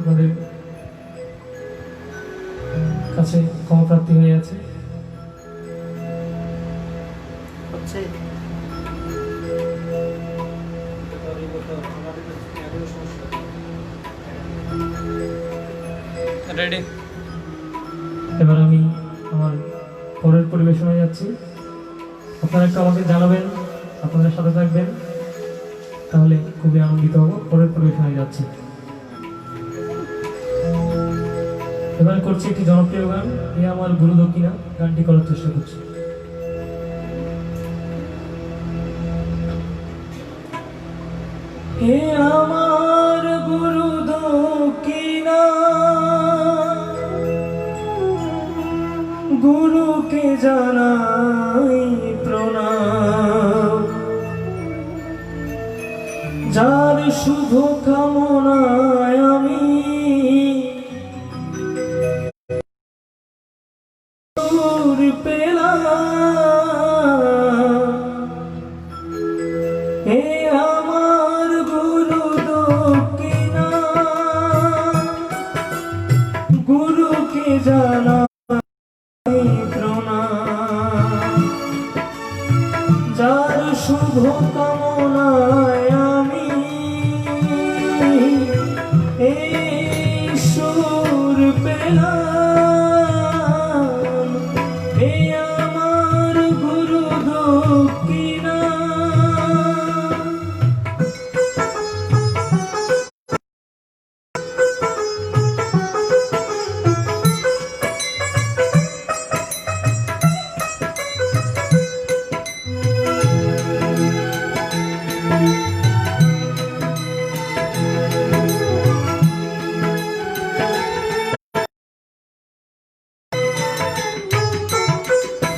আপনাদের কাছে ক্ষমাপ্রার্থী হয়ে আছে। এবার আমি আমার পরের পরিবেশনায় যাচ্ছি। আপনারা একটু আমাকে জানাবেন, আপনাদের সাথে থাকবেন, তাহলে খুবই আনন্দিত হব। পরের পরিবেশনায় যাচ্ছি। এবার করছি একটি জনপ্রিয় গান, এ আমার গুরু দক্ষিণা। গানটি করার চেষ্টা করছি। হে আমার গুরু দক্ষিণা, গুরুকে জানাই প্রণাম, যার শুভ কামনায় আমি পেলাম। হে আমার গুরু দক্ষিণা, গুরুকে জানাই প্রণাম, যার শুভ কামনায় আমি এই সুর পেলাম।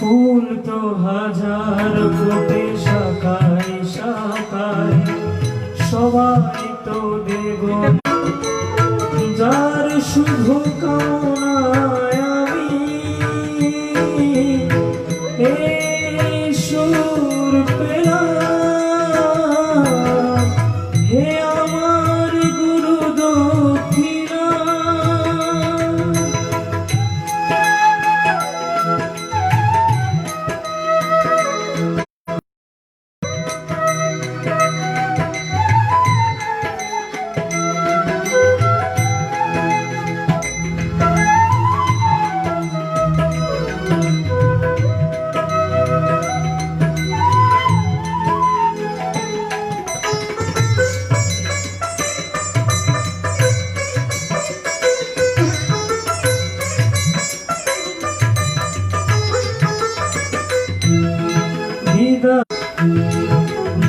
ফুল তো হাজার ফোটে শাখায় শাখায়, সবাই তো দেব, যার শুভ কামনায় আমি এই সুর পেলাম। হে আমার গুরু দক্ষিণা,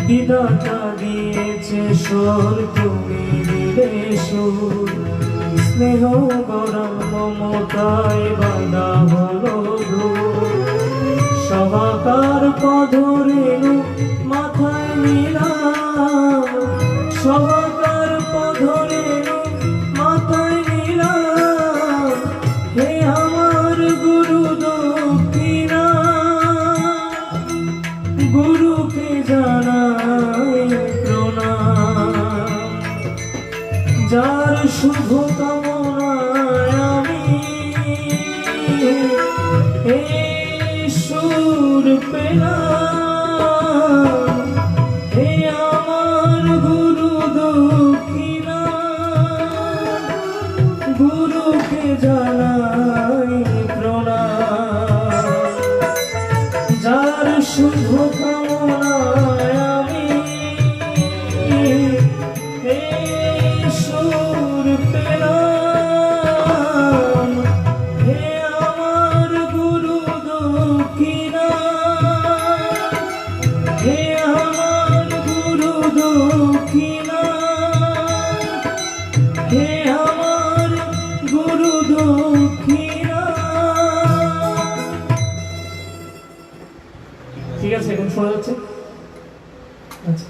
বিধাতা দিয়েছে স্বর, তুমি দিলে সুর, স্নেহ গরম মমতায় বাঁধা হলো ধূর। সবাকার পধরেণু মাথায় নিলাম, সবাকার পধরেণু মাথায় নিলাম। হে আমার গুরু দক্ষিণা, গুরুকে জানাই প্রণাম, যার শুভ কামনায় আমি এই সুর পেলাম। হে আমার গুরু দক্ষিণা, গুরুকে জানাই প্রণাম, যার শুভ কামনায় আমি এই সুর পেলাম। হে আমার গুরু দক্ষিণা, হে আমার গুরু দক্ষিণা, হে আমার গুরু দক্ষিণা। ঠিক আছে, এখন শোনা যাচ্ছে? আচ্ছা,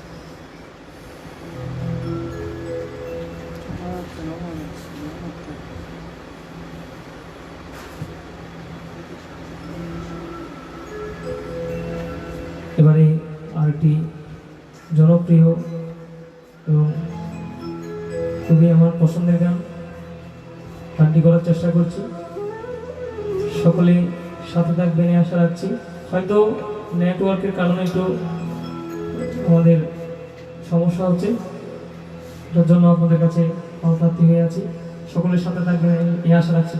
এবারে আরেকটি জনপ্রিয় এবং খুবই আমার পছন্দের গান, গানটি করার চেষ্টা করছি। সকলে সাথে থাকবেন এই আশা রাখছি। হয়তো নেটওয়ার্কের কারণে একটু আমাদের সমস্যা হচ্ছে, যার জন্য আপনাদের কাছে প্রার্থী হয়ে আছি। সকলের সাথে থাকবেন এই আশা রাখছি।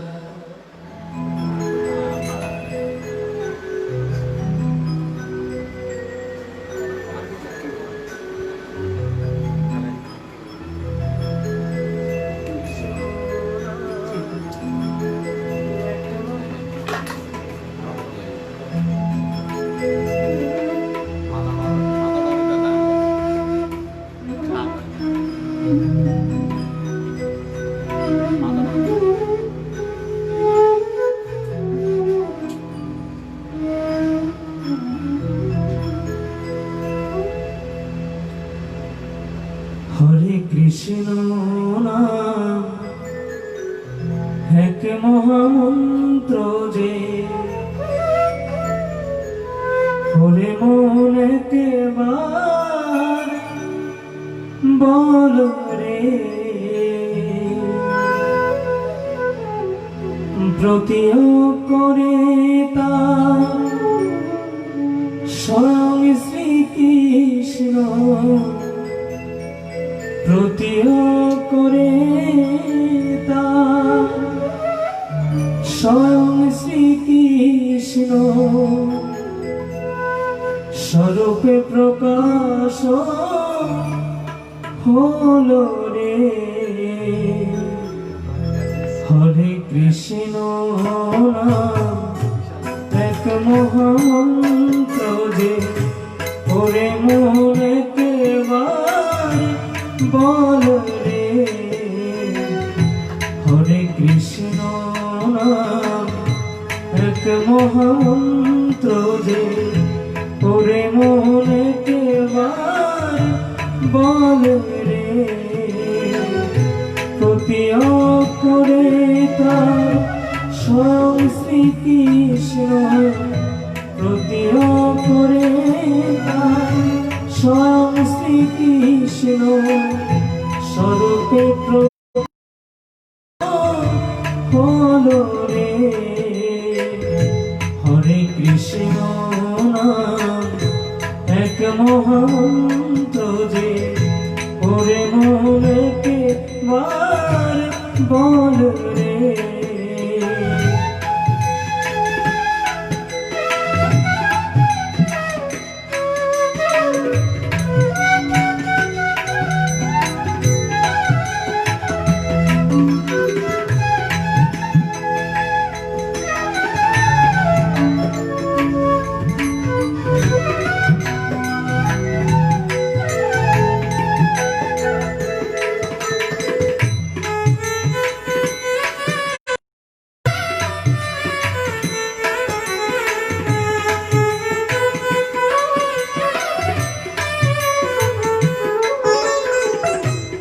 হরে কৃষ্ণ নাম এক মহামন্ত্র যে, হরে মন একেবার বল রে, প্রতিও করে তা স্বয়ং শ্রীকৃষ্ণ, প্রতিও করে তা স্বয়ং শ্রীকৃষ্ণ, স্বরূপে প্রকাশ হলো রে। হরে কৃষ্ণ নাম এক মহামন্ত্র যে, ওরে মনে কেবার বল রে। হরে কৃষ্ণ নাম এক মহামন্ত্র যে, ওরে মনে কেবার বল রে, প্রতি অক্ষরে তার স্বয়ং শ্রীকৃষ্ণ, প্রতি অক্ষরে তার স্বয়ং শ্রীকৃষ্ণ, স্বরূপে হলো রে। হরে কৃষ্ণ নাম এক মহামন্ত্র যে, ওরে মনে কেবার বল রে।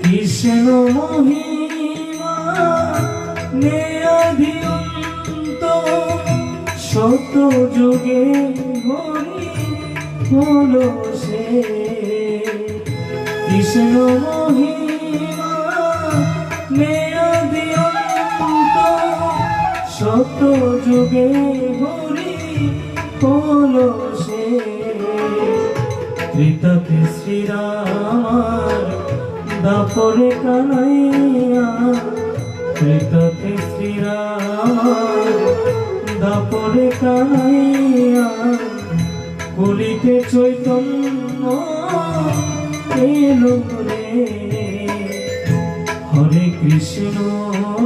কৃষ্ণ মহিমা নিরধিয়ন্ত, শত যুগে হরি হলো সে। কৃষ্ণ মহিমা নিরধিয়ন্ত, শত যুগে হরি হলো সে। ত্রিতপে শ্রীরামার দাপরে কানাইয়া, ত্রিতপে শ্রীরামার দাপরে কানাইয়া, কলিতে চৈতন্য এলো রে। হরে কৃষ্ণ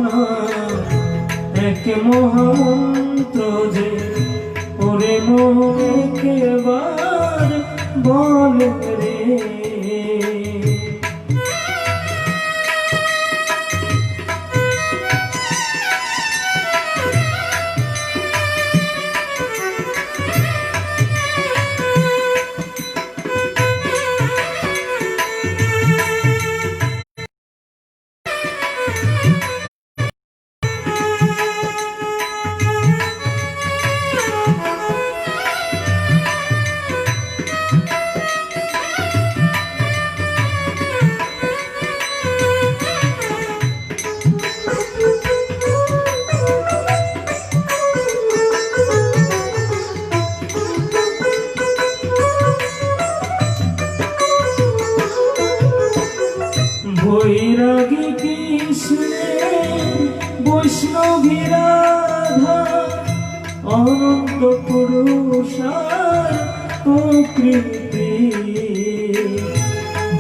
নাম এক মহামন্ত্র যে, ওরে মনে কেবার বল রে। বৈষ্ণবী রাধা অনন্ত পুরুষার প্রকৃতি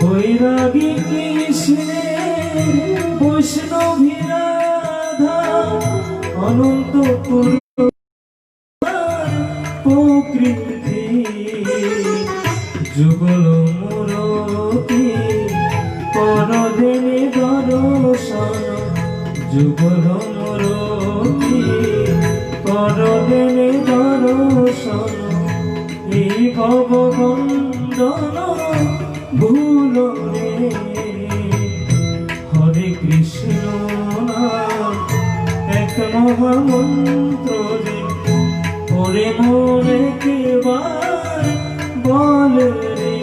বৈরাগী কৃষ্ণের বৈষ্ণবী রাধা অনন্ত পুরুষার প্রকৃতি যুগল মূরতি পরদেনে দর্শন যুগল মূরতি পরদেনে দর্শন এই ভববন্দন ভুল রে হরে কৃষ্ণ নাম এক মহামন্ত্র রে ওরে মনে কেবার বল রে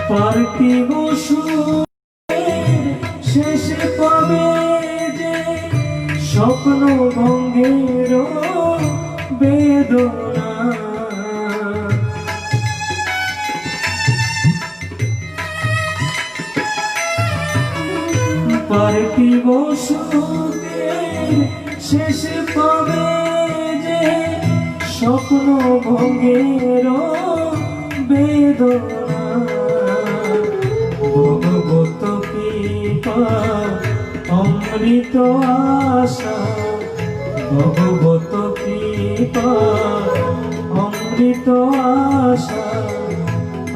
পার্থিব সুখের শেষ পাবে যে স্বপ্ন ভঙ্গের বেদনা পার্থিব সুখের শেষ পাবে যে স্বপ্ন ভঙ্গের বেদনা ভগবত কৃপা অমৃত আশা ভগবত কৃপা অমৃত আশা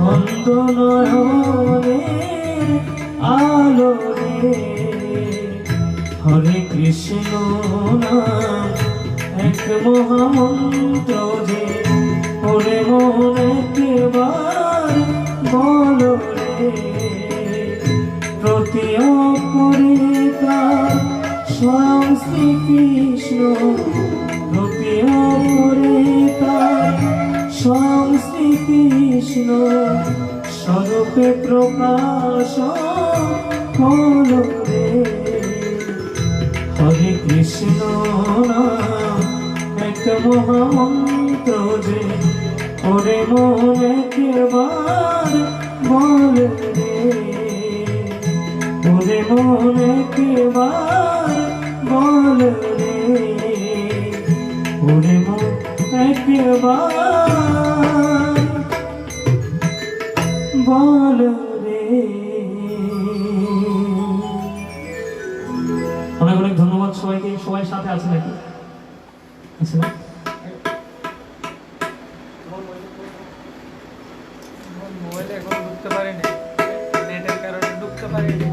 অন্ধ নয়নের আলো রে হরে কৃষ্ণ নাম এক মহামন্ত্র যে ওরে মনে কেবার বল রে প্রতি অপরিতার স্বয়ং শ্রীকৃষ্ণ প্রতি অপরিতার স্বয়ং শ্রীকৃষ্ণ স্বরূপে প্রকাশ হল রে হরে কৃষ্ণ নাম এক মহামন্ত্র যে ওরে মনে কেবার বল রে ওরে মনে কেবার বল রে ওরে মনে কেবার বল রে। অনেক অনেক ধন্যবাদ সবাইকে। সবাই সাথে আছে নাকি? আছে না? মোবাইলে এখন ঢুকতে পারিনি, নেটের কারণে ঢুকতে পারিনি।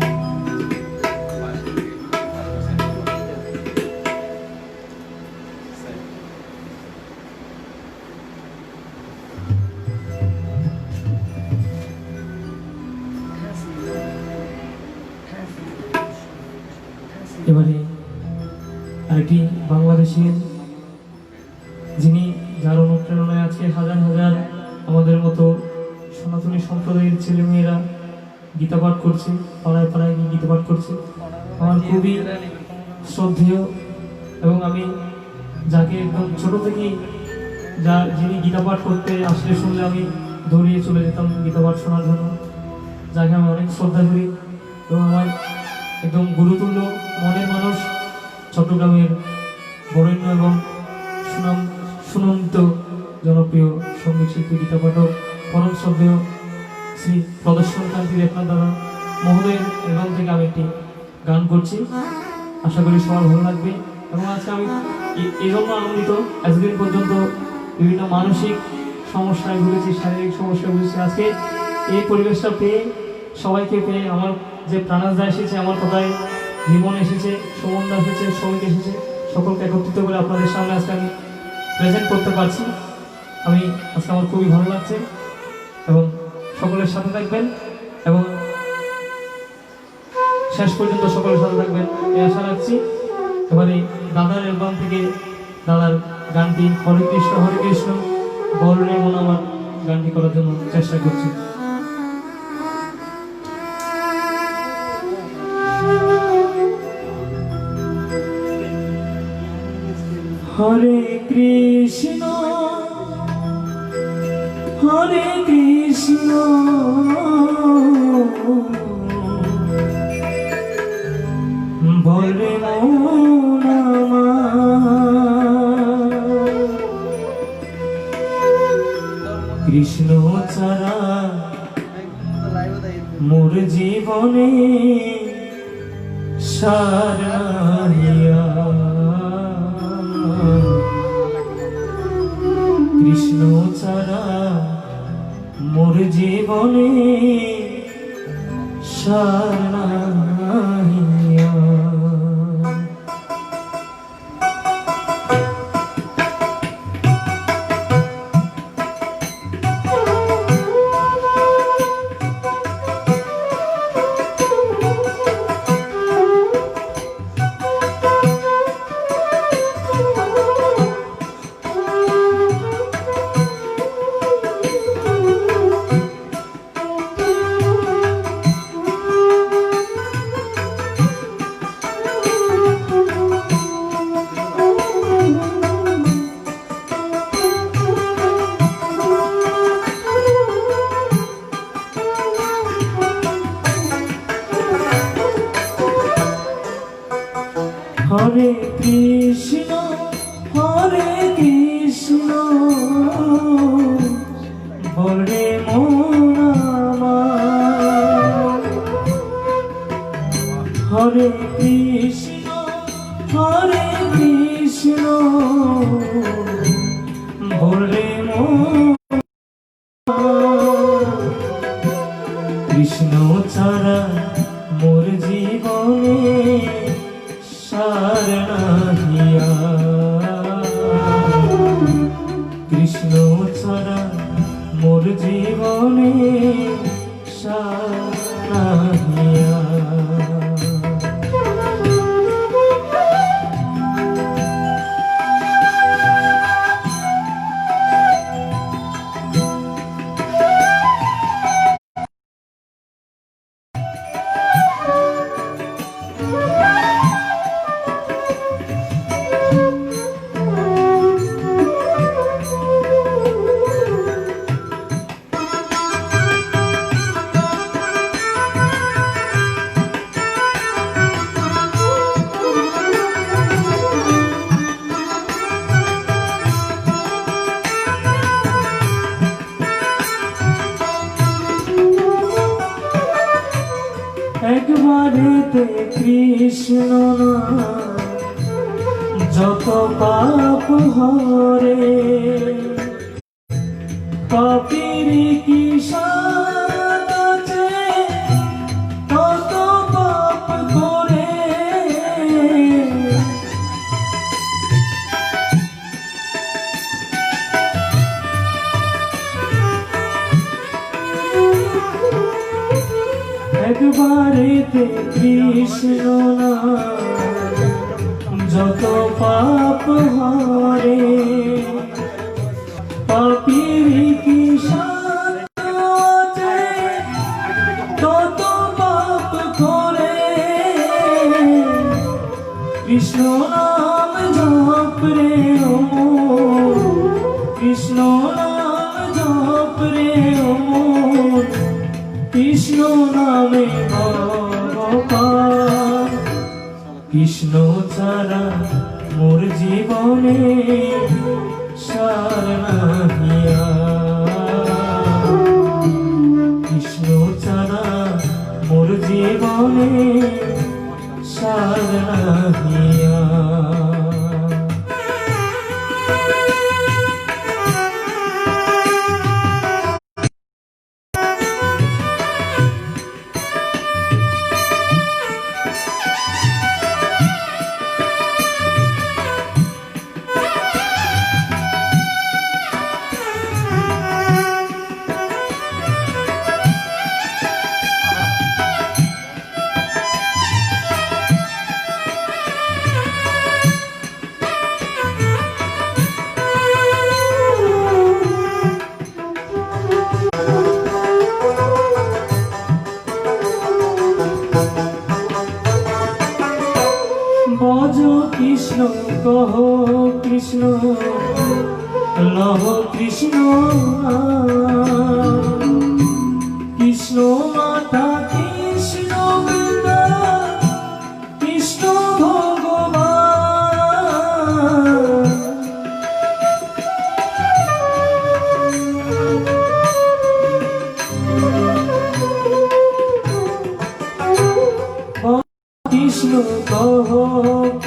এবারে আরেকটি বাংলাদেশের যিনি যার অনুপ্রেরণায় আছে হাজার হাজার আমাদের মতো সনাতনী সম্প্রদায়ের ছেলেমেয়েরা গীতা পাঠ করছে, পাড়ায় পাড়ায় গিয়ে গীতা পাঠ করছে। আমার খুবই শ্রদ্ধেয় এবং আমি যাকে একদম ছোট থেকেই যিনি গীতা পাঠ করতে আসলে শুনলে আমি দৌড়িয়ে চলে যেতাম গীতা পাঠ শোনার জন্য, যাকে আমি অনেক শ্রদ্ধা করি এবং আমার একদম গুরুতুল্য মনের মানুষ, চট্টগ্রামের বরেণ্য এবং সুনন্দিত জনপ্রিয় সঙ্গীত শিল্পী গীতা পাঠক পরম শ্রদ্ধেয় শ্রী প্রদর্শন কান্তি দেবনাথ দাদা মহোদয়ের অ্যালবাম থেকে আমি একটি গান করছি, আশা করি সবার ভালো লাগবে। এবং আজকে আমি এই জন্য আনন্দিত, এতদিন পর্যন্ত বিভিন্ন মানসিক সমস্যায় ভুগেছি, শারীরিক সমস্যায় ভুগেছি। আজকে এই পরিবেশটা পেয়ে, সবাইকে পেয়ে আমার যে প্রাণাজদা এসেছে, আমার কথায় জীবন এসেছে, সুমনদা এসেছে, শ্রমিক এসেছে, সকলকে একত্রিত করে আপনাদের সামনে আজকে আমি প্রেজেন্ট করতে পারছি। আমি আজকে আমার খুবই ভালো লাগছে এবং সকলের সাথে থাকবেন এবং শেষ পর্যন্ত সকলের সাথে থাকবেন এই আশা রাখছি। এবারে দাদার অ্যালবাম থেকে দাদার গানটি হরে কৃষ্ণ বল রে মন আমার গানটি করার জন্য চেষ্টা করছি। হরে কৃষ্ণ বলে মন আমার, কৃষ্ণ ছাড়া মোর জীবনে সার নাহিয়া, কৃষ্ণ ছাড়া মোর জীবনে সার নাহিয়া। হরে কৃষ্ণ বলে মন আমার, হরে কৃষ্ণ বলে মন, কৃষ্ণ ছাড়া মোর জীবনে সার নাহিয়া, কৃষ্ণ ছাড়া মোর জীবনে সার নাহিয়া। একবারেতে কৃষ্ণ যত পাপ হরে, পাপের কি সাদ আছে তত পাপ করে, একবারেতে কৃষ্ণ যত পাপ হরে, পাপের কি সাদ আছে তত পাপ করে, কৃষ্ণ নাম জপ রে মন, কৃষ্ণ নাম জপ রে মন, কৃষ্ণ নামে ভগবান, কৃষ্ণ ছাড়া মোর জীবনে সার নাহিয়া, কৃষ্ণ ছাড়া মোর জীবনে সার নাহিয়া।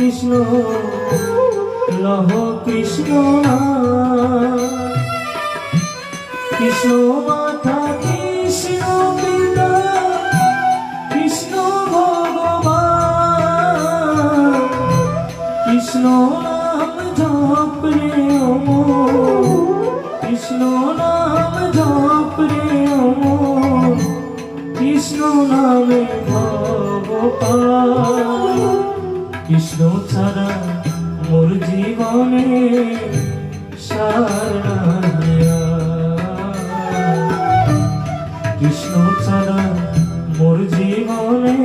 কৃষ্ণ লহ কৃষ্ণ নাম। কৃষ্ণ মাতা কৃষ্ণ পিতা কৃষ্ণ ভগবান। কৃষ্ণ নাম জপ রে অমর, কৃষ্ণ নাম জপ রে অমর, কৃষ্ণ নামে ভগবান। কৃষ্ণ ছাড়া মোর জীবনে সার নাই আর। কৃষ্ণ ছাড়া মোর জীবনে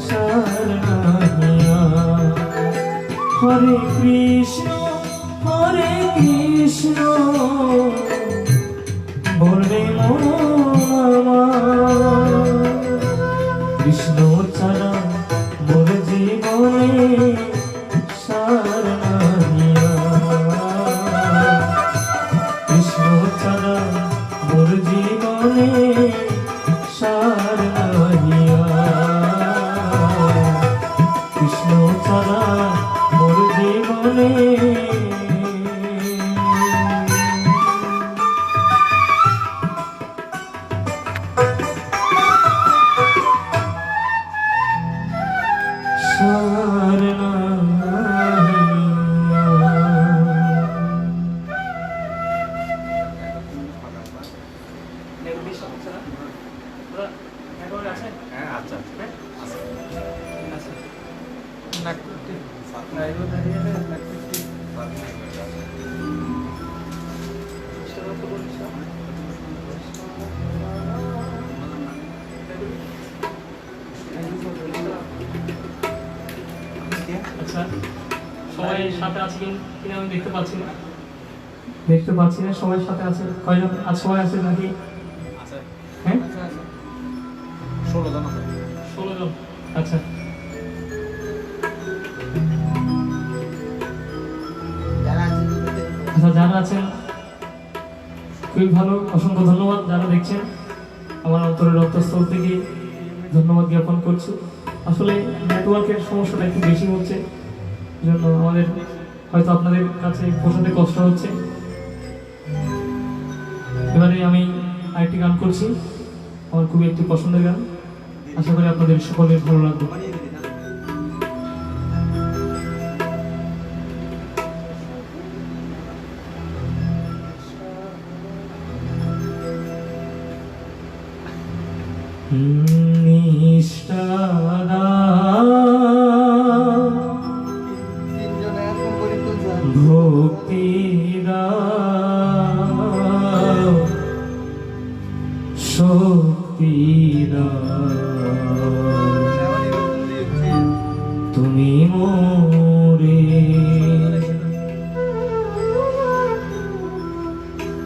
সার নাই আর। হরে কৃষ্ণ বলবে মন আমার। কৃষ্ণ ছাড়া মোর জীবনে সার নাই আর। কৃষ্ণ ছাড়া মোর জীবনে সার নাই আর। কৃষ্ণ ছাড়া মোর জীবনে সার নাই হ্যাঁ আচ্ছা নাকটি লাইভে দাঁড়িয়ে নাকটি আচ্ছা, সবাই সাথে আছে কিনা আমি দেখতে পাচ্ছি না, সবাই সাথে আছে কয়জন? আজ সবাই আছে নাকি? আচ্ছা হ্যাঁ, 16 জন আছে। 16 জন। আচ্ছা, আচ্ছা যারা আছেন খুবই ভালো, অসংখ্য ধন্যবাদ। যারা দেখছেন আমার অন্তরের অন্তঃস্থল থেকে ধন্যবাদ জ্ঞাপন করছি। আসলে নেটওয়ার্কের সমস্যাটা একটু বেশি হচ্ছে, জন্য আমাদের হয়তো আপনাদের কাছে পৌঁছাতে কষ্ট হচ্ছে। এবারে আমি আরেকটি গান করছি, আমার খুবই একটি পছন্দের গান, আশা করি আপনাদের সকলের ভালো লাগবে। নিষ্ঠাদা ভক্তিদা শক্তিদা তুমি মোরে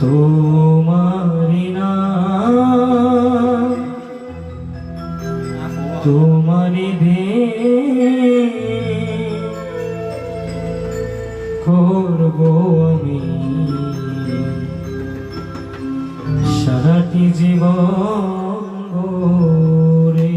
তোমারি নাম তোমারি দে করব আমি সারাটি জীবন ভরে।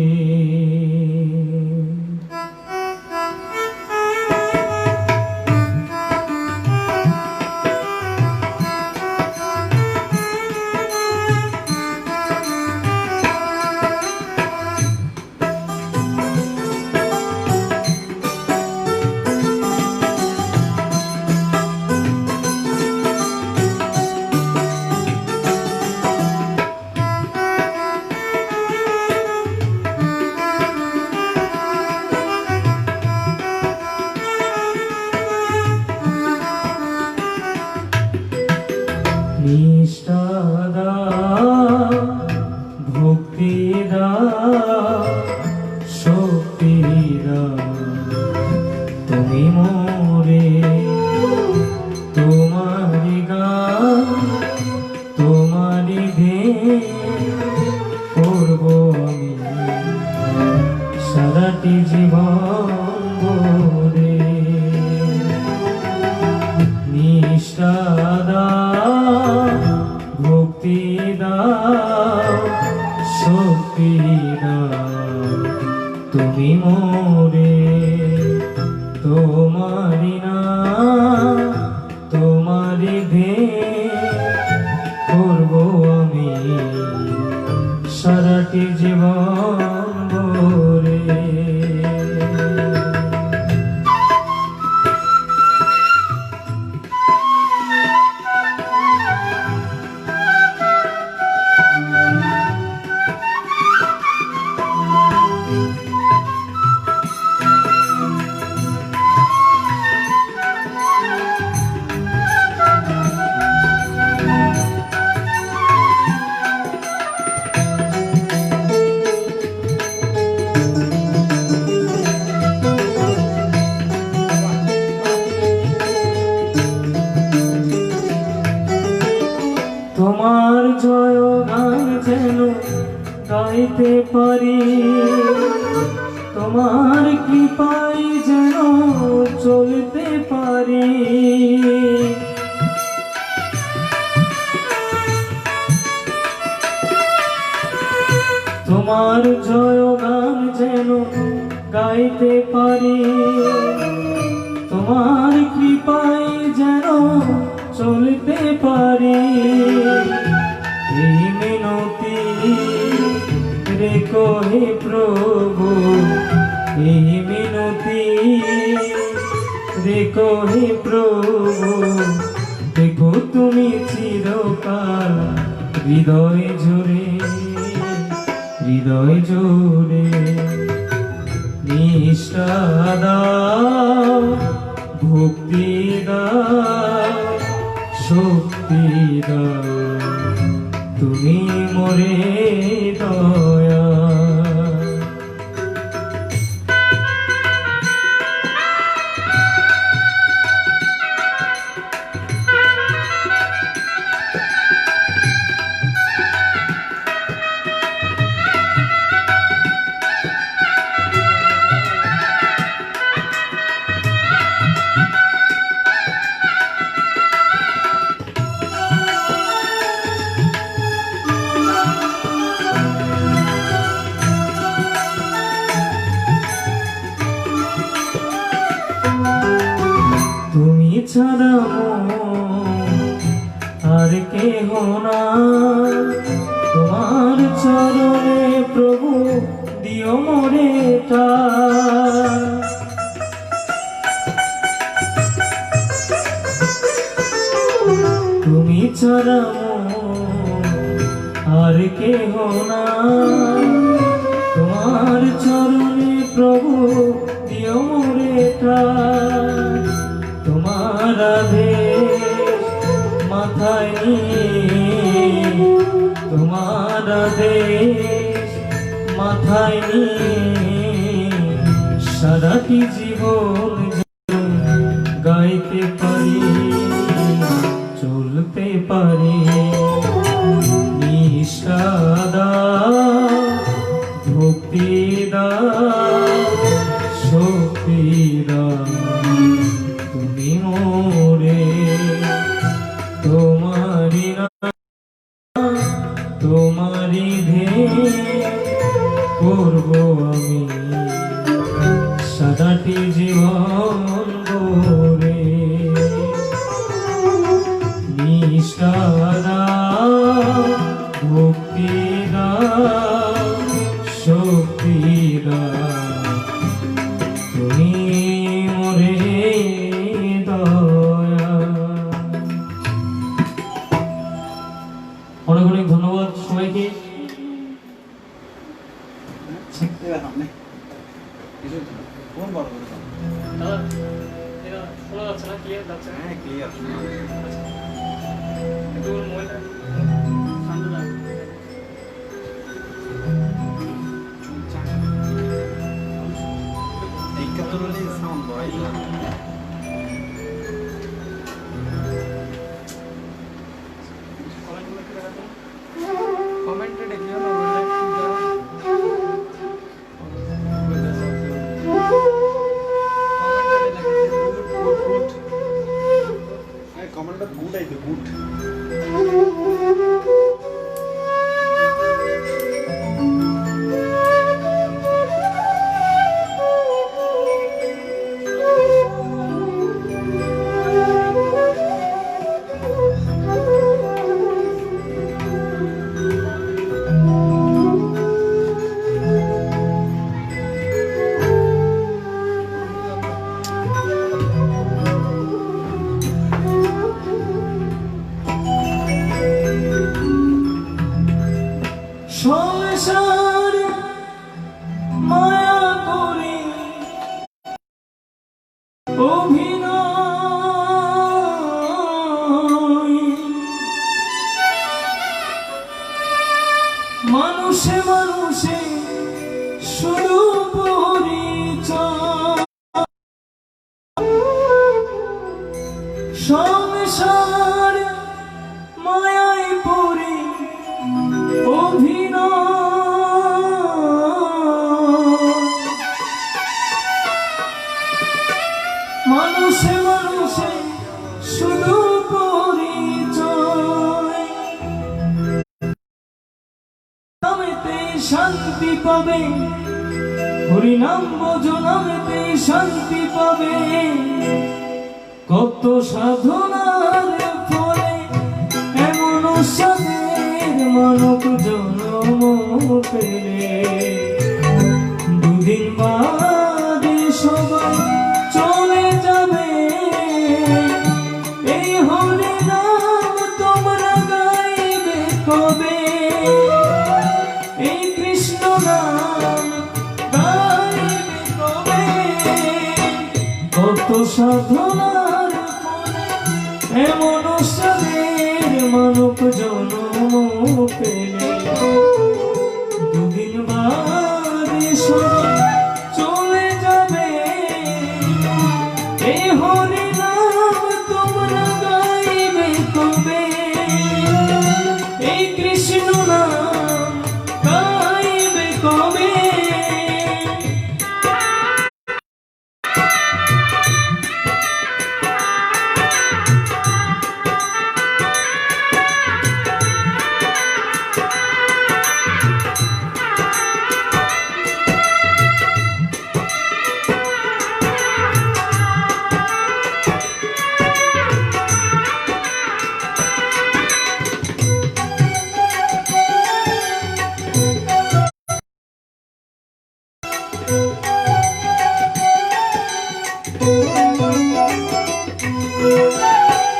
নিষ্ঠা দাও, ভক্তি দাও, শক্তি দাও, তুমি মোরে তোমারি গান তোমারি দে করব আমি সারাটি জীবন ভরে। নিষ্ঠা দাও, ভক্তি দাও, শক্তি দাও, তুমি মোরে দে করবো আমি সারাটি জীবন ভরে। তোমার জয়গান যেন গাইতে পারি, তোমার কৃপায় যেন চলতে পারি। তোমার জয়গান যেন গাইতে পারি, তোমার কৃপায় যেন চলতে পারি। এই মিনতি রেখো হে প্রভু, এই মিনতি রেখো হে প্রভু। দেখো তুমি চিরকাল হৃদয় জুড়ে, হৃদয় জুড়ে নিষ্ঠা দাও, ভক্তি দাও, শক্তি দাও, তুমি মোরে দয়া। তুমি ছাড়া আর কেহ না, তোমার চরণে প্রভু দিও মোরে ঠাঁই। তুমি ছাড়া আর কেহ না, তোমার চরণে প্রভু দিও মোরে ঠাঁই। তোমার আদেশ মাথায় নিয়ে, তোমার আদেশ মাথায় নিয়ে সারাটি জীবন গাইতে পারি, চলতে পারি। নিষ্ঠা দাও, ভক্তি দাও, শক্তি দাও, তুমি মোরে তোমারি না, তোমারি ধে করবো আমি সারাটি জীবন ভরে। নিষ্ঠা দাও, ভক্তি দাও, শক্তি দাও, তুমি মোরে দয়া। অনেক অনেক ধন্যবাদ সবাইকে। কোন বড় করে দাদা এটা শোনা যাচ্ছে না, ক্লিয়ার যাচ্ছে না? হ্যাঁ ক্লিয়ার। একটু মোবাইলটা শান্ত রাখ। এই কাতরলি সাউন্ড বড়াই না। কমেন্টে দেখিও না বললে কমেন্টটা গুড আইতে গুড। ভালোবাসার মায়ায় পড়ে অভিনয় মানুষে মানুষে শুধু পরিচয় নামেতে শান্তি পাবে হরিনাম ভজনামেতে শান্তি পাবে কত সাধনার ফলে এমন সাধের মানব জন্ম পেলে দুদিন বাদে সবাই চলে যাবে এই হরি নাম তোমরা গাইবে কবে এই কৃষ্ণ নাম গাইবে কবে কত সাধনার ফলে এমন সাধের মানব জন্ম পেলে দুদিন বাদে সবাই চলে যাবে এই হরি নাম তোমরা গাইবে কবে এই কৃষ্ণ নাম গাইবে কবে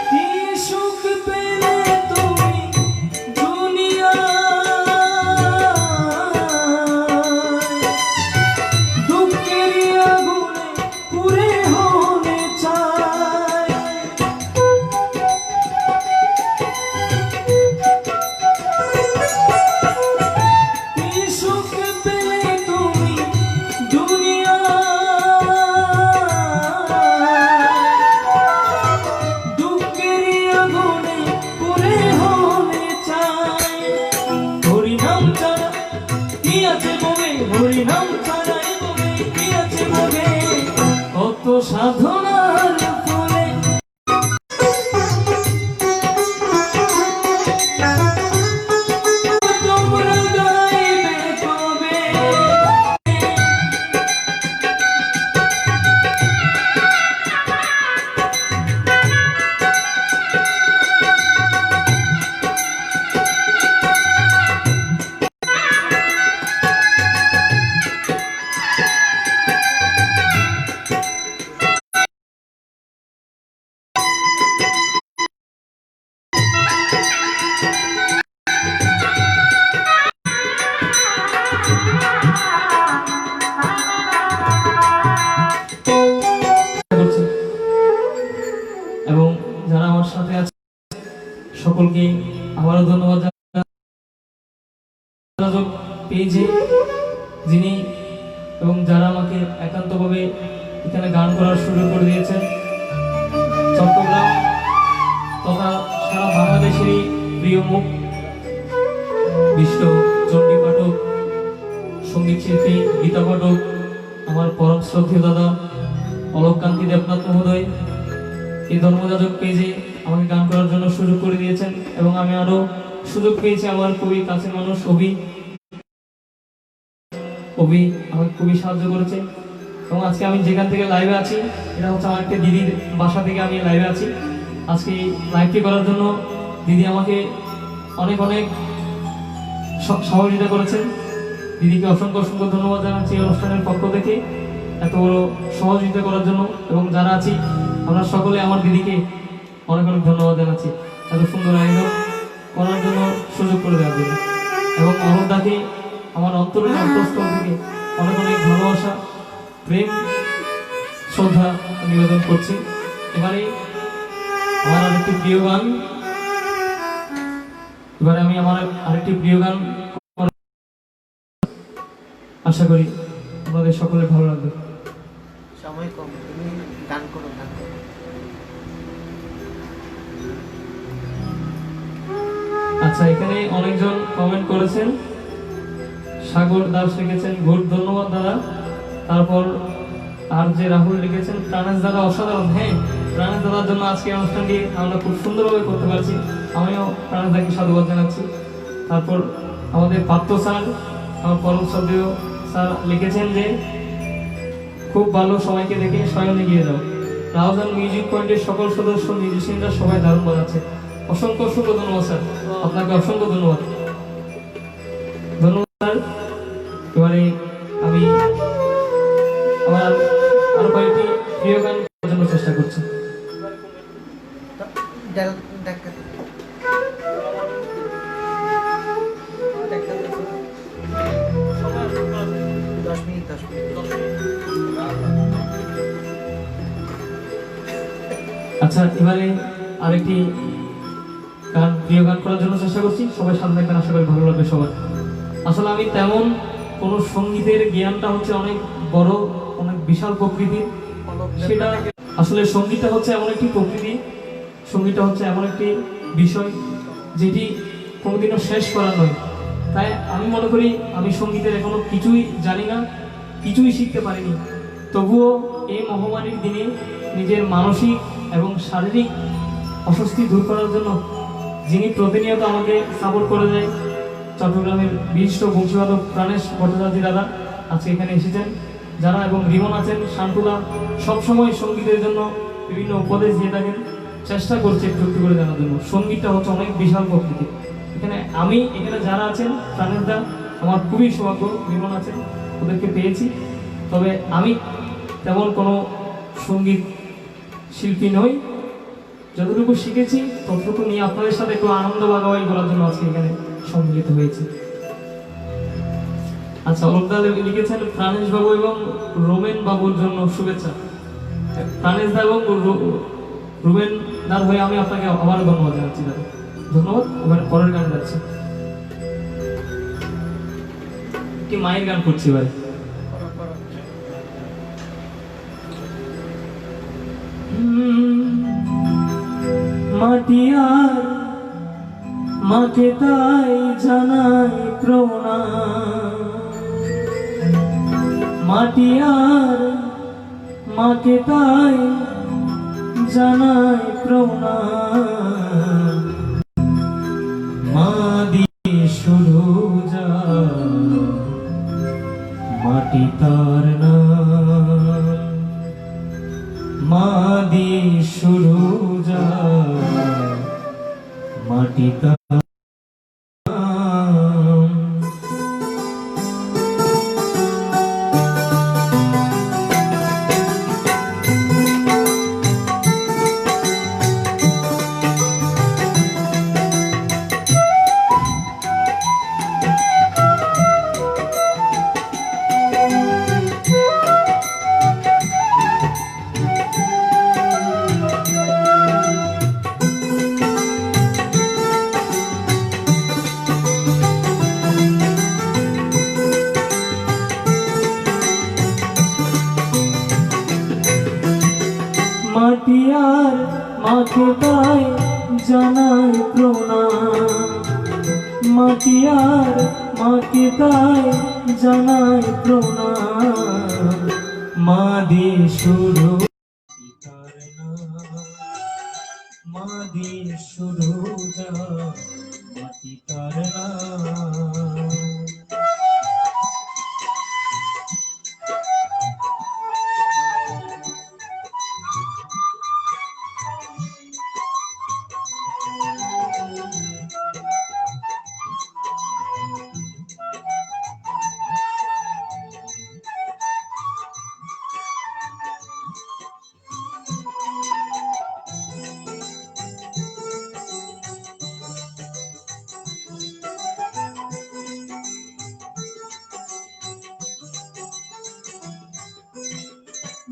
কি সুখ পেলে তুমি দুনিয়ায় দুঃখের আগুনে পুড়ে হলে চায় কি সুখ পেলে তুমি দুনিয়ায় আগুনে পুড়ে হলে চাই হরিনাম ছাড়া কি আছে বলে হরিনাম ছাড়া বলে কি আছে বলে কত সাধনার ফলে তোমরা গাইবে কবে করছি এবং যারা আমার সাথে আছে সকলকে আবারও ধন্যবাদ যোগাযোগ পেয়েছি যিনি এবং যারা আমাকে একান্তভাবে এখানে গান করার সুযোগ করে দিয়েছেন চট্টগ্রাম তথা সারা বাংলাদেশেরই প্রিয় মুখ বিশ্ব চণ্ডী পাঠক সঙ্গীত শিল্পী গীতা পাঠক আমার পরম শ্রদ্ধেয় দাদা অলোককান্তি দেবনাথ মহোদয় এই ধর্মযাজক পেজে আমাকে গান করার জন্য সুযোগ করে দিয়েছেন এবং আমি আরো সুযোগ পেয়েছি আমার খুবই কাছের মানুষ অভি আমাকে খুবই সাহায্য করেছে এবং আজকে আমি যেখান থেকে লাইভে আছি এটা হচ্ছে আমার একটা দিদির বাসা থেকে আমি লাইভে আছি আজকে লাইভটি করার জন্য দিদি আমাকে অনেক অনেক সহযোগিতা করেছেন দিদিকে অসংখ্য অসংখ্য ধন্যবাদ জানাচ্ছি এই অনুষ্ঠানের পক্ষ থেকে এত বড় সহযোগিতা করার জন্য এবং যারা আছি আমরা সকলে আমার দিদিকে অনেক অনেক ধন্যবাদ জানাচ্ছি এত সুন্দর আয়োজন করার জন্য সুযোগ করে দেওয়ার জন্য এবং অনদাকে আমার অন্তরের অন্তঃস্থল থেকে অনেক অনেক ভালোবাসা প্রেম শ্রদ্ধা নিবেদন করছি এবারে আমার আরেকটি প্রিয় গান এবারে আমি আমার আরেকটি প্রিয় গান আশা করি আপনাদের সকলের ভালো লাগবে সময় কম তুমি গান করো গান করো আচ্ছা, এখানে অনেকজন কমেন্ট করেছেন। সাগর দাস লিখেছেন গুড, ধন্যবাদ দাদা। তারপর আর যে রাহুল লিখেছেন প্রাণেশ দাদা অসাধারণ। হ্যাঁ, প্রাণেশ দাদার জন্য আজকে অনুষ্ঠানটি আমরা খুব সুন্দরভাবে করতে পারছি, আমিও প্রাণেশ দাকে সাধুবাদ জানাচ্ছি। তারপর আমাদের পাত্র স্যার, আমার পরম শ্রদ্ধেয় স্যার লিখেছেন যে খুব ভালো, সবাইকে দেখে স্বয়ং এগিয়ে যাও। রাউজান মিউজিক পয়েন্টের সকল সদস্য মিউজিশিয়ানরা সবাই দারুণ বাজাচ্ছে। অসংখ্য অসংখ্য ধন্যবাদ স্যার, আপনাকে অসংখ্য ধন্যবাদ। ধন্যবাদ স্যার। এবারে আমি আমার আরো কয়েকটি প্রিয় গান করার জন্য চেষ্টা করছি। আচ্ছা, এবারে আরেকটি গান, প্রিয় গান করার জন্য চেষ্টা করছি। সবাই সাথে থাকবেন, আশা করি ভালো লাগবে সবার। আসলে আমি তেমন কোনো সঙ্গীতের জ্ঞানটা হচ্ছে অনেক বড়, অনেক বিশাল প্রকৃতির। সেটা আসলে সঙ্গীতটা হচ্ছে এমন একটি প্রকৃতি, সঙ্গীতটা হচ্ছে এমন একটি বিষয় যেটি কোনোদিনও শেষ করা নয়। তাই আমি মনে করি আমি সঙ্গীতের এখনো কিছুই জানি না, কিছুই শিখতে পারিনি। তবুও এই মহামারীর দিনে নিজের মানসিক এবং শারীরিক অস্বস্তি দূর করার জন্য যিনি প্রতিনিয়ত আমাকে সাপোর্ট করে দেয়, চট্টগ্রামের বিশিষ্ট বংশীবাদক প্রাণেশ ভট্টাচার্য দাদা আজকে এখানে এসেছেন, যারা এবং রিমন আছেন, শান্তুদা সবসময় সঙ্গীতের জন্য বিভিন্ন উপদেশ দিয়ে থাকেন, চেষ্টা করছে একটু একটু করে জানার জন্য। সঙ্গীতটা হচ্ছে অনেক বিশাল প্রকৃতি। এখানে যারা আছেন, প্রাণেশ দা আমার খুবই সৌভাগ্য, রিমন আছেন, ওদেরকে পেয়েছি। তবে আমি তেমন কোনো সঙ্গীত শিল্পী নই, যতটুকু শিখেছি ততটুকু নিয়ে আপনাদের সাথে একটু আনন্দ ভাগাভাগি করার জন্য আজকে এখানে সম্মিলিত হয়েছে। আচ্ছা, অলোকদা লিখেছেন প্রাণেশ বাবু এবং রোমেন বাবুর জন্য শুভেচ্ছা। প্রাণেশ দা এবং রোমেন দার হয়ে আমি আপনাকে আবারও ধন্যবাদ জানাচ্ছি দাদা। ধন্যবাদ। এবার পরের গান যাচ্ছে, কি মায়ের গান করছি ভাই। মাটি আর মাকে তাই জানাই প্রণাম, মাটি আর মাকে তাই জানাই প্রণাম। মা দিয়ে শুরু যা মাটি তার নাম, মা দিয়ে শুরু যা মাটি তার নাম। মাটি আর মাকে তাই জানাই প্রণাম, মাটি আর মাকে তাই জানাই প্রণাম। মা দিয়ে শুরু তার নাম, মা দিয়ে শুরু যা মাটি তার নাম।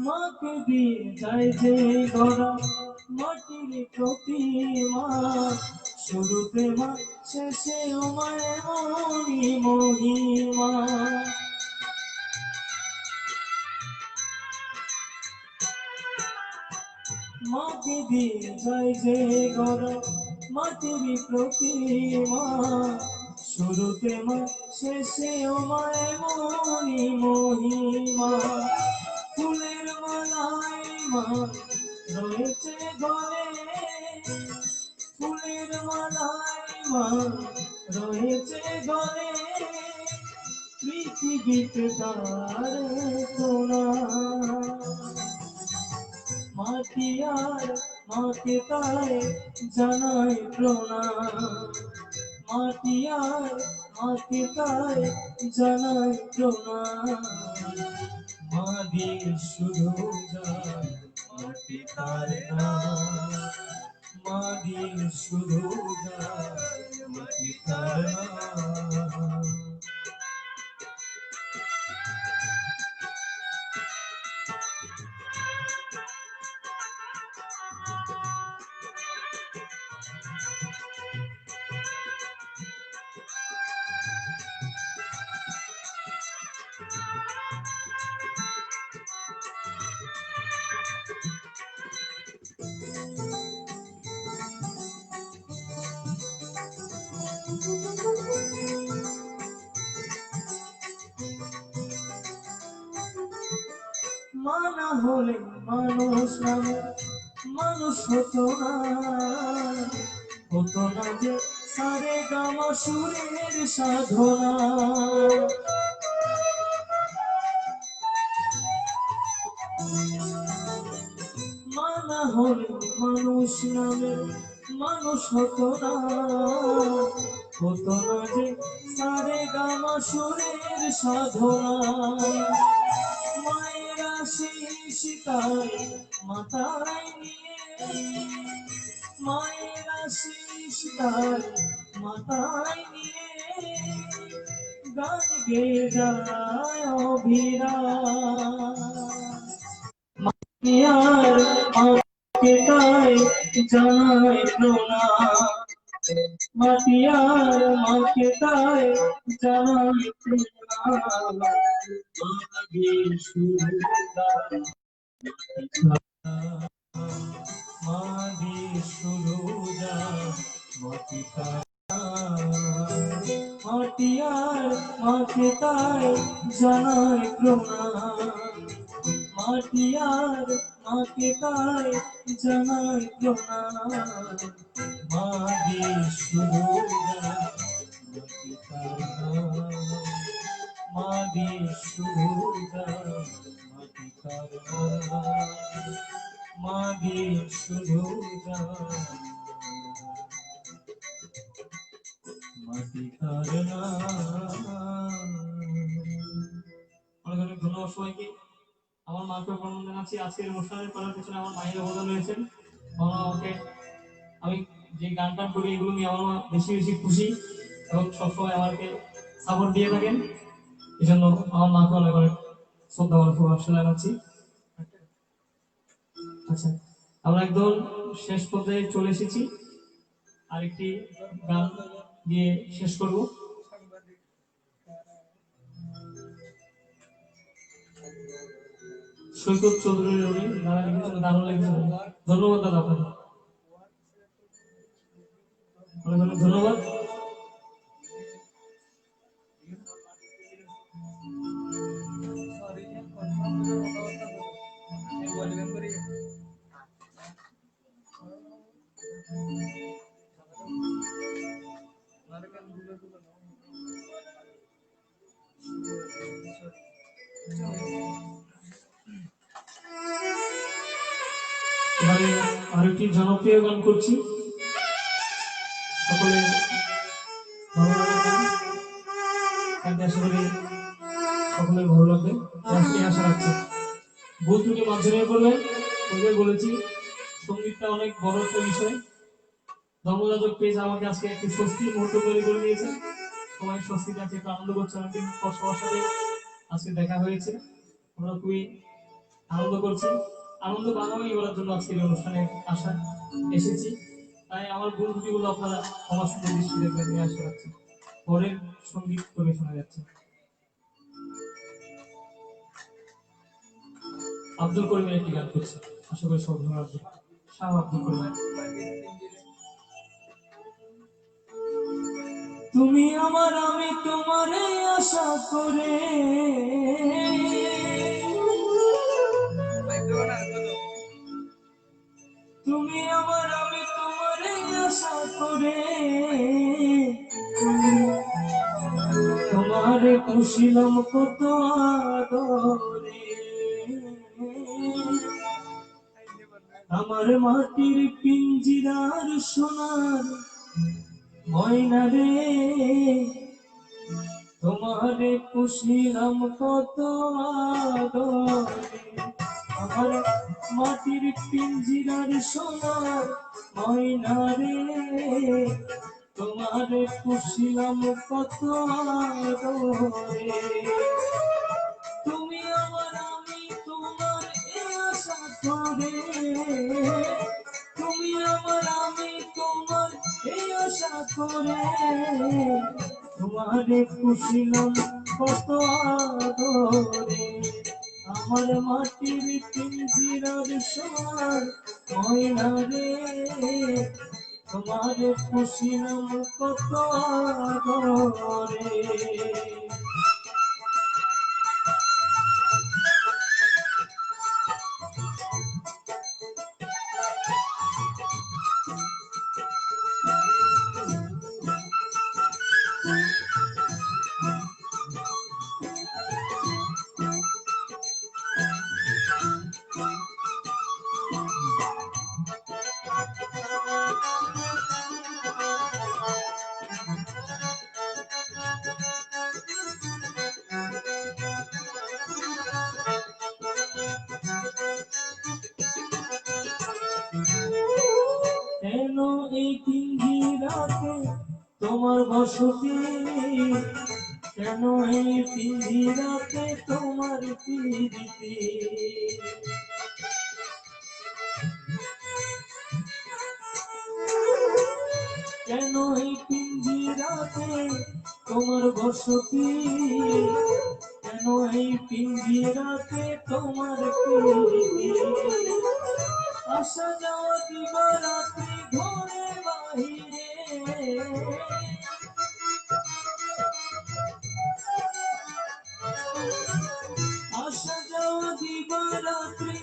মাকে দিয়ে যায় যে গড়া মাটির প্রতিমা, শুরুতে মা শেষে মায় মনি মহিমা। মাকে দিয়ে যায় যে গড়া মাটির প্রতিমা, শুরুতে মা শেষেও মা এমনি মহিমা। ফুলের মালায় মা রয়েছে গলে, ফুলের মালায় মা রয়েছে গলে, পৃথিবীতে তার কোনা। মাটি আর মাকে তাই জানাই প্রণাম, মাটি আর মাকে তাই জানাই প্রণাম। মাদির শুধু যায় মাটি তার নাম, মাদির শুধু যায় মাটি তার নাম। মানা হলে মানুষ নামে মানুষ হতো না, হতো না যে সারে গামা সুরের সাধনা। মানা হলে মানুষ নামে মানুষ হতো না, হতো না যে সারে গামা সুরের সাধনা। মায়েরা শিশিকায় মাথায় নিয়ে, মায়েরা শিশিকায় মাথায় নিয়ে, গান গেয়ে যায় অভিরাম। আর মাকে তাই জানাই প্রণাম, মাটি আর মাকে তাই জানাই প্রণাম। মাদির শুধু যায় মাদির শুধু যায় মাটি তার নাম। মাটি আর মাকে তাই জানাই প্রণাম, মাটি আর মাকে তাই জানাই প্রণাম। মাদির শুধু যায় মাটি তার নাম, মাদির শুধু যায় মাটি তার নাম, মাদির শুধু যায় মাটি তার নাম। অনেক অনেক ধন্যবাদ সবাইকে। আমার মাকে প্রণাম জানাচ্ছি। আজকের অনুষ্ঠানের করার পিছনে আমার মায়ের অবদান রয়েছেন। বাবা আমাকে, আমি যে গান টান করি এগুলো নিয়ে আমার মা বেশি বেশি খুশি এবং সবসময় আমাকে সাপোর্ট দিয়ে থাকেন। এই জন্য আমার মাকে অনেক অনেক শ্রদ্ধা ও ভালোবাসা জানাচ্ছি। আচ্ছা, আমরা একদম শেষ পর্যায়ে চলে এসেছি। আরেকটি গান দিয়ে শেষ করব। সৈকত চৌধুরীর উনি গান লিখেছেন, দারুণ লিখেছেন। ধন্যবাদ দাদা আপনাকে, অনেক অনেক ধন্যবাদ। এবারে আরেকটি জনপ্রিয় গান করছি, সকলে ভালো লাগবে, আশা করি সকলের ভালো লাগবে, আশা রাখছি। ভুল ত্রুটি মাধ্যমে বলে বলেছি, সঙ্গীতটা অনেক বড় একটা বিষয়। ধর্মযাজক পেজ আমাকে আজকে একটি স্বস্তির মুহূর্ত তৈরি করে দিয়েছে। সবাই স্বস্তিতে আছে, একটু আনন্দ করছে। অনেকদিন পর সবার সাথে আজকে দেখা হয়েছে, আমরা খুবই আনন্দ করছি। আনন্দ বাঙালি বলার জন্য আজকের অনুষ্ঠানে আসা এসেছি। তাই আমার ভুল ত্রুটিগুলো আপনারা আমার সুন্দর দৃষ্টি দেখবেন, নিয়ে আসতে পারছি। পরের সঙ্গীত পরিবেশনা যাচ্ছে আব্দুল করিমের একটি গান করছে, আশা করি সব ভালো লাগবে। শাহ আব্দুল করিম। তুমি আমার আমি তোমারে আশা করে, তুমি আমার আমি তোমারে আশা করে, তোমারে খুশিলাম কত আদরে। আমার মাটির পিঞ্জিরার সোনার ময়না রে, তোমারে খুশিলাম কত আদরে। আমার মাটির পিঞ্জিরার সোনার ময়না রে, তোমারে খুশিলাম কত আদরে। তুমি আমার আমি তোমার এ আশা করে, তুমি আমার আমি তোমার এই আশা করে, তোমারে খুশিলাম কত আদরে। আমার মাটির পিঞ্জিরার সোনার ময়না রে, তোমারে খুশিলাম কত আদরে। কেন এই পিঞ্জিরাতে তোমার বসতি, কেন এই পিঞ্জিরাতে তোমার প্রীতি। কেন এই পিঞ্জিরাতে তোমার বসতি, কেন এই পিঞ্জিরাতে তোমার প্রীতি। আসা যাওয়া দিবারাত্রি ঘরে বাহিরে, আসা যাওয়া দিবারাত্রি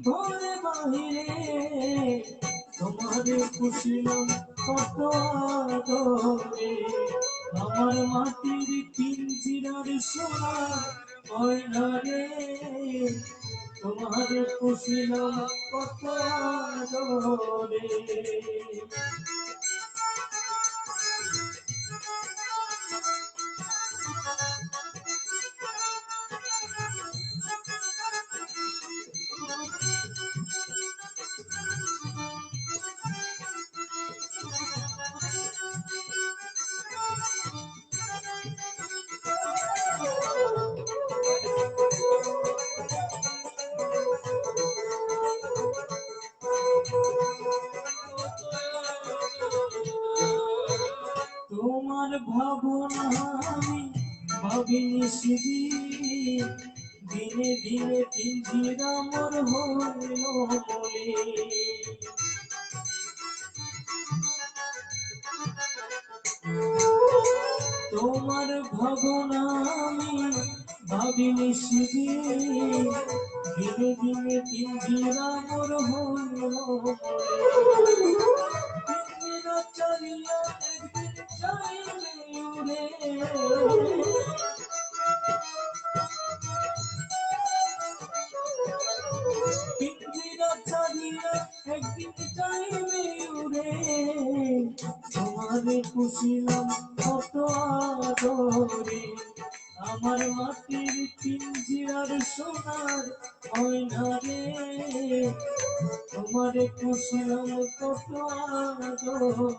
ঘরে বাহিরে, তোমারে খুশিলাম কত আদরে। আমার মাটির পিঞ্জিরার সোনা ময়না রে, তোমারে খুশিলাম কত আদরে। তোমার ভাবনা আমি ভাবিনি সেদিন, দিনে দিনে পিঞ্জিরা মোর হইল মনে। তোমার ভাবনা আমি ভাবিনি সেদিন, দিনে দিনে পিঞ্জিরা মোর হইল মনে। পিঞ্জিরা চালিয়া একদিন চাইলে উড়ে, পিঞ্জিরা চালিয়া একদিন চাইলে উড়ে, তোমারে খুশিলাম কত আদরে। আমার মাটির পিঞ্জিরার সোনার ময়না রে, তোমারে খুশিলাম কত আদরে।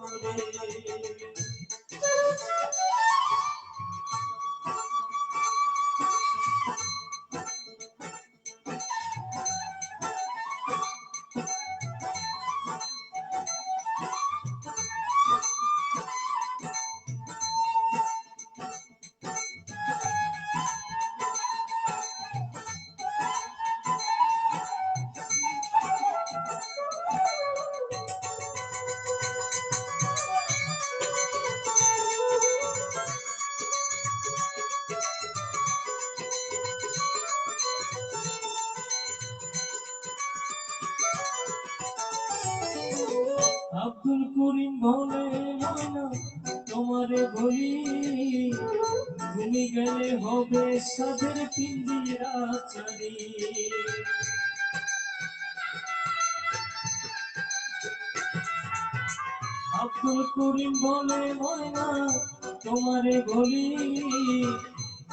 বলে ময়না তোমারে বলি তুমি গেলে হবে সাধের পিঞ্জিরা চারি। আব্দুল করিম বলে ময়না তোমারে বলি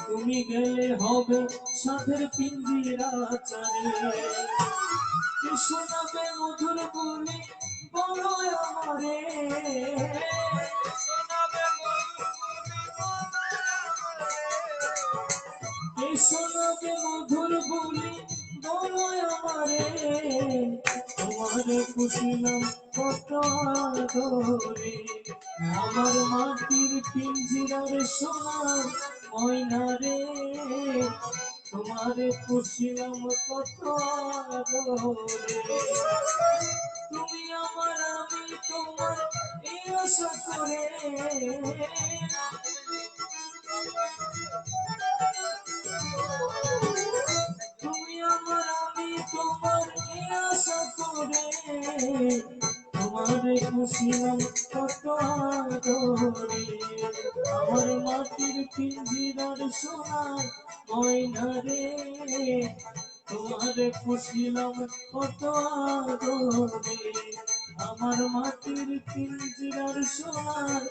তুমি গেলে হবে সাধের পিঞ্জিরা চারি। শোনাবে মধুর বলি বলো আমারে, শোনাবে মধুর বলি বলো আমারে, তোমারে পুষিলাম কত আদরে, আমার মাটির পিঞ্জিরার সোনার ময়না রে, তোমারে পুষিলাম কত আদরে। তুমি আমার আমি তোমার এই আশা করে, তুমি আমার আমি তোমার এই আশা করে, তোমারে খুশিলাম কত আদরে, আমার মাটির পিঞ্জিরার সোনার ময়না রে, তোমারে খুশিলাম কত আদরে, আমার মাটির পিঞ্জিরার সোনার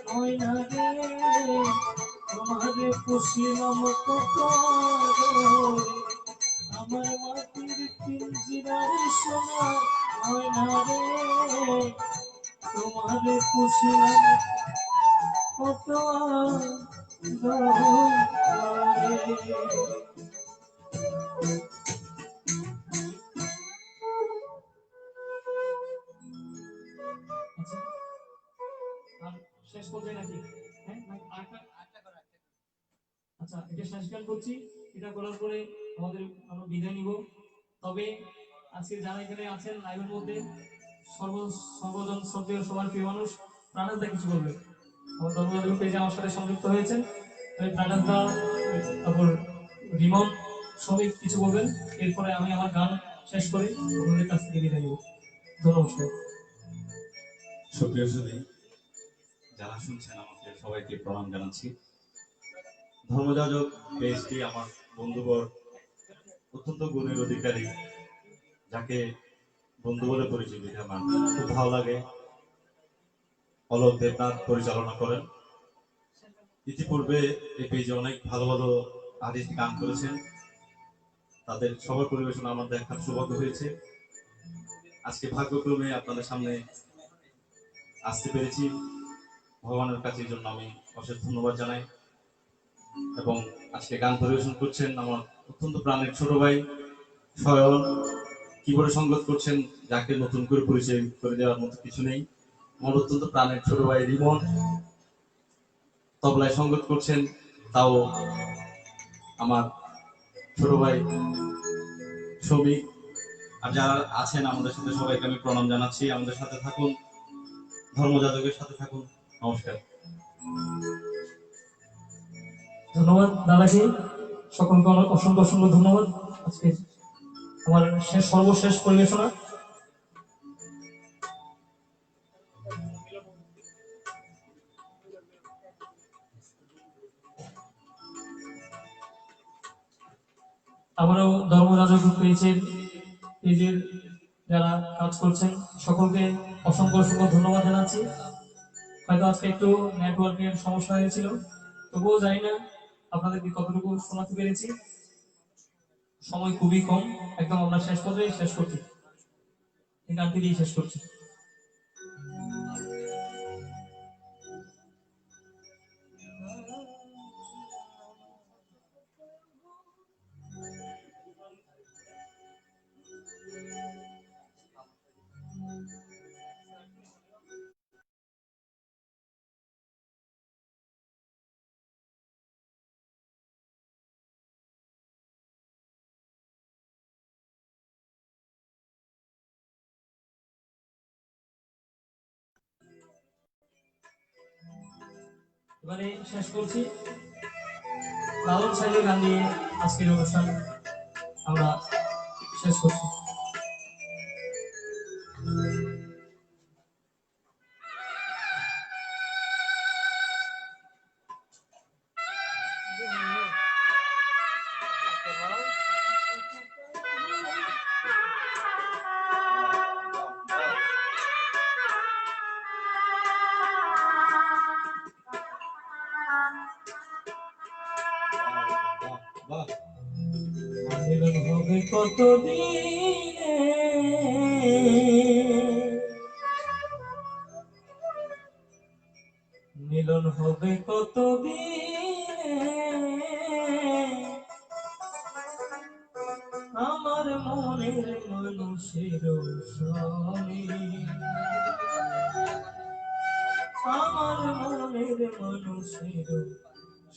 ময়না রে, তোমারে খুশিলাম কত আদরে, আমার মাটির পিঞ্জিরার সোনার ময়না রে, তোমারে খুশিলাম কত আদরে। আচ্ছা, আর শেষ পর্যায়ে নাকি? হ্যাঁ, আচ্ছা, এটা শেষ গান করছি। এটা করার পরে আমরা বিদায় নিব। তবে আজকে যারা এখানে আছেন লাইভের মধ্যে সর্বজন শ্রদ্ধেয় সবার প্রিয় মানুষ প্রাণেশ দা কিছু বলবে। আমার ধর্মযাদব পেজে আমার সাথে সংযুক্ত হয়েছেন, তাই প্রাণেশ দা, তারপর রিমন, শ্রমিক কিছু বলবেন। এরপরে আমি আমার গান শেষ করে আপনাদের কাছ থেকে বিদায় নিব। নমস্কার। সুপ্রিয় সুধী, যারা শুনছেন আমাকে সবাইকে প্রণাম জানাচ্ছি। ধর্মযাজক পেজটি আমার বন্ধুবর, অত্যন্ত গুণের অধিকারী, যাকে বন্ধু বলে পরিচিত আমার খুব ভালো লাগে। অলোক দেবনাথ পরিচালনা করেন। ইতিপূর্বে এই পেজে অনেক ভালো ভালো আর্টিস্ট গান করেছেন, তাদের সবার পরিবেশনা আমার দেখার সৌভাগ্য হয়েছে। আজকে ভাগ্যক্রমে আপনাদের সামনে আসতে পেরেছি, ভগবানের কাছে জন্য আমি অশেষ ধন্যবাদ জানাই। এবং আজকে গান পরিবেশন করছেন আমার অত্যন্ত প্রাণের ছোট ভাই স্বয়ন, কিবোর্ডে সংগত করছেন, যাকে নতুন করে পরিচয় করে দেওয়ার মতো কিছু নেই। আমার অত্যন্ত প্রাণের ছোট ভাই রিমন তবলায় সংগত করছেন, তাও আমার ছোট ভাই শ্রমিক। আর যারা আছেন আমাদের সাথে সবাইকে আমি প্রণাম জানাচ্ছি। আমাদের সাথে থাকুন, ধর্মযাজকের সাথে থাকুন। নমস্কার। ধন্যবাদ দাদাকে, সকলকে অসংখ্য অসংখ্য ধন্যবাদ। আজকে আমার সর্বশেষ পরিবেশনা। আমারও ধর্মযাজক পেজের যারা কাজ করছেন সকলকে অসংখ্য অসংখ্য ধন্যবাদ জানাচ্ছি। হয়তো আজকে একটু নেটওয়ার্কের সমস্যা হয়েছিল, তবুও জানি না আপনাদেরকে কতটুকু শোনাতে পেরেছি। সময় খুবই কম, একদম আমরা শেষ পর্যায়ে শেষ করছি, এই গানটি দিয়ে শেষ করছি। এবারে শেষ করছি লালন সাহেবের গান দিয়ে আজকের অনুষ্ঠান আমরা শেষ করছি। কত দিনে, মিলন হবে কত দিনে, আমার মনের মানুষের সনে, আমার মনের মানুষের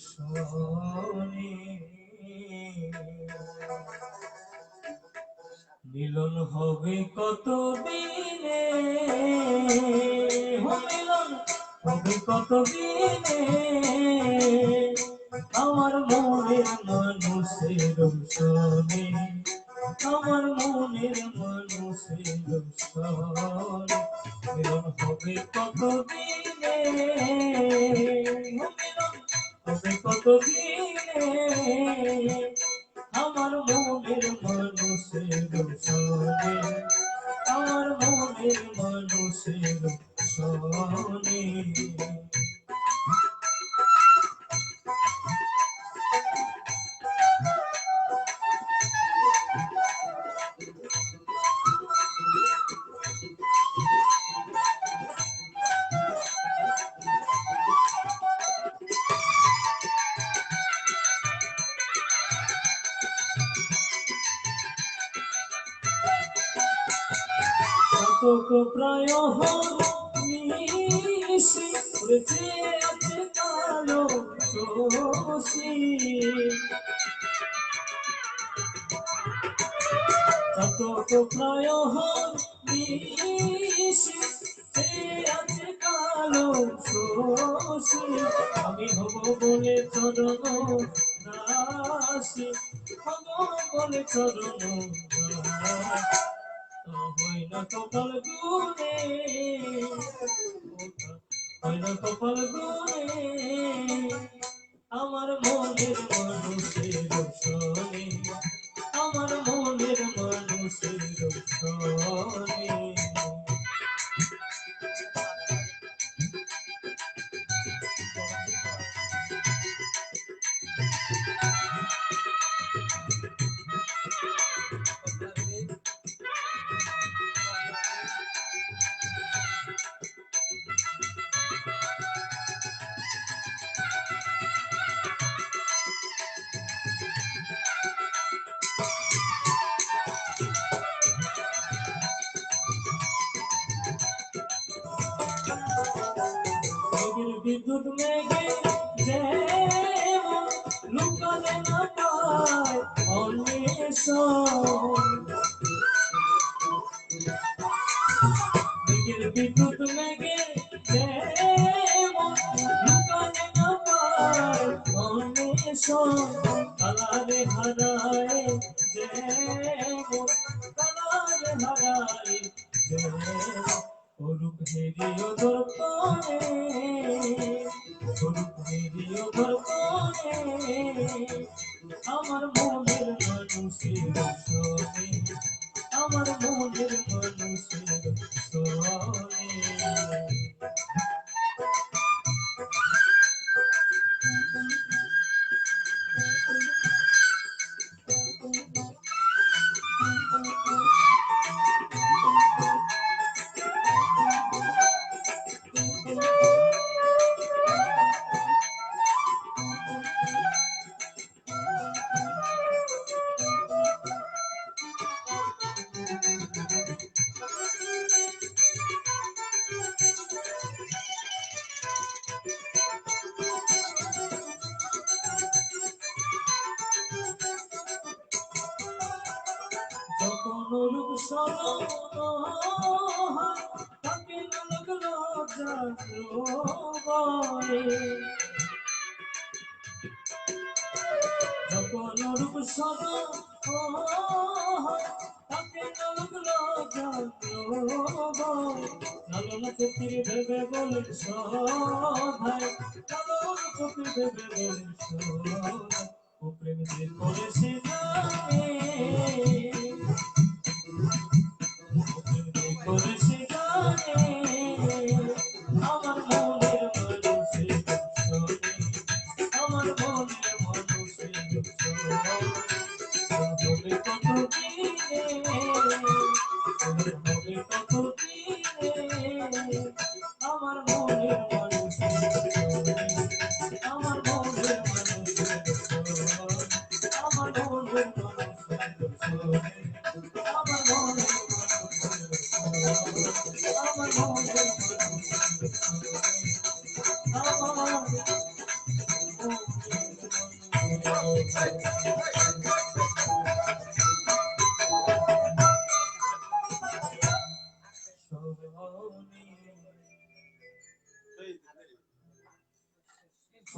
সনে, মিলন হবে কত দিনে, মিলন হবে কত দিনে, আমার মনের মানুষের সনে, আমার মনের মানুষের সনে, মিলন হবে কত দিনে, মিলন হবে কত দিনে, আমার মনের মানুষের সনে, আমার মনের মানুষের সনে। কত প্রায় নিশি উড়েছে আছে কালো শশী, কত প্রায় নিশি আছে কালো শশী, আমি হব বলে চরণ দাসী, হব বলে চরণ দাসী, হয় না কপাল গুনে, হয় না কপাল গুনে, আমার মনের মানুষের সনে, আমার মনের মানুষের সনে। বিদ্যুৎ মেঘে যেমন লুকালে না পায় অন্বেষণ, বিদ্যুৎ মেঘে যেমন লুকালে না পায় অন্বেষণ, কালারে হারায় যেমন, কালারে হারায় যেমন, অরূপ হেরিও দর্পণে, অরূপ হেরিও দর্পণে, আমার মনের মানুষের সনে, আমার মনের মানুষের সনে। যখন রূপ সরণ তাকে লাগলো জাগরে, যখন রূপ সরণ তাকে লাগলো জাগরে, লালন ফকির ভেবে বলেন সভায়, লালন ফকির ভেবে বলেন সভায়, ও প্রেম যে করেছে জানে, করেছে জানে, আমার মনের মানুষের সনে, আমার মনের মানুষের সনে, হবে কত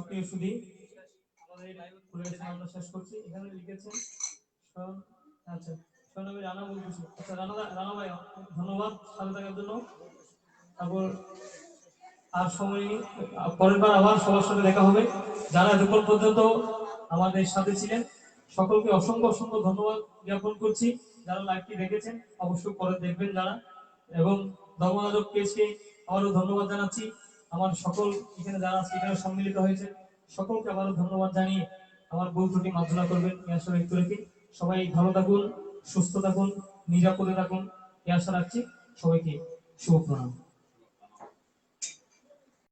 ওকে শুধু আমাদের পরিবেশনা আমরা শেষ করছি। এখানে লিখেছেন আচ্ছা শোন আমি রানা বলতেছি। আচ্ছা রানা ভাই ধন্যবাদ সাথে থাকার জন্য। তারপর আর সময় নেই, পরের বার আবার সবার সাথে দেখা হবে। যারা এতক্ষণ পর্যন্ত আমাদের সাথে ছিলেন সকলকে অসংখ্য অসংখ্য ধন্যবাদ জ্ঞাপন করছি। যারা লাইভটি দেখেছেন অবশ্যই পরে দেখবেন যারা, এবং ধর্মযাজক পেজকে আবারও ধন্যবাদ জানাচ্ছি। আমার সকল এখানে যারা আজকে এখানে সম্মিলিত হয়েছে সকলকে আবারও ধন্যবাদ জানিয়ে আমার ভুল ত্রুটি মার্জনা করবেন এই আশা ব্যক্ত রেখে সবাই ভালো থাকুন, সুস্থ থাকুন, নিরাপদে থাকুন এই আশা রাখছি। সবাইকে শুভ প্রণাম।